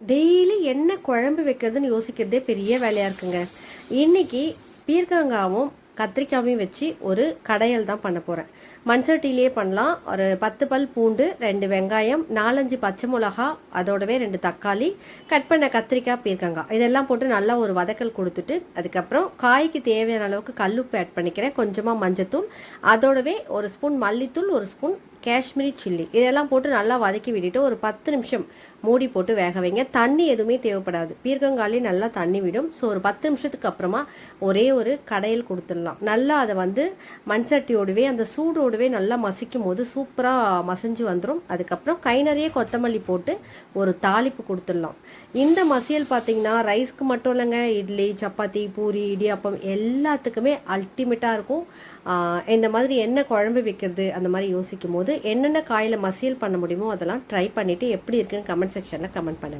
Daily என்ன குழம்பு வைக்கிறதுன்னு யோசிக்கிறதே பெரிய வேலையாக இருக்குங்க. இன்னைக்கு பீர்க்கங்காவும் கத்திரிக்காயும் வச்சு ஒரு கடையல் தான் பண்ண போகிறேன். மண் சட்டிலேயே பண்ணலாம். ஒரு 10 பல் பூண்டு, 2 வெங்காயம், 4-5 பச்சை மிளகா, அதோடவே 2 தக்காளி, கட் பண்ண கத்திரிக்காய், பீர்க்கங்காய் இதெல்லாம் போட்டு நல்லா ஒரு வதக்கல் கொடுத்துட்டு, அதுக்கப்புறம் காய்க்கு தேவையான அளவுக்கு கல்லுப்பு ஆட் பண்ணிக்கிறேன். கொஞ்சமாக மஞ்சத்தூள், அதோடவே ஒரு ஸ்பூன் மல்லித்தூள், ஒரு ஸ்பூன் காஷ்மீரி சில்லி இதெல்லாம் போட்டு நல்லா வதக்கி விட்டுட்டு ஒரு 10 நிமிஷம் மூடி போட்டு வேக வைங்க. தண்ணி எதுவுமே தேவைப்படாது. பீர்க்கங்காலே நல்லா தண்ணி விடும். ஸோ ஒரு 10 நிமிஷத்துக்கு அப்புறமா ஒரே ஒரு கடையில் கொடுத்துடலாம். நல்லா அதை மண் சட்டியோடவே அந்த சூடோடவே நல்லா மசிக்கும் போது சூப்பராக மசிஞ்சு வந்துடும். அதுக்கப்புறம் கை நிறைய கொத்தமல்லி போட்டு ஒரு தாளிப்பு கொடுத்துடலாம். இந்த மசியல் பார்த்தீங்கன்னா ரைஸ்க்கு மட்டும் இல்லைங்க, இட்லி, சப்பாத்தி, பூரி, இடியாப்பம் எல்லாத்துக்குமே அல்டிமேட்டாக இருக்கும். இந்த மாதிரி என்ன குழம்பு வைக்கிறது அந்த மாதிரி யோசிக்கும் போது என்னென்ன காயில் மசியல் பண்ண முடியுமோ அதெல்லாம் ட்ரை பண்ணிவிட்டு எப்படி இருக்குன்னு கமெண்ட் செக்ஷனில் கமெண்ட் பண்ணுங்கள்.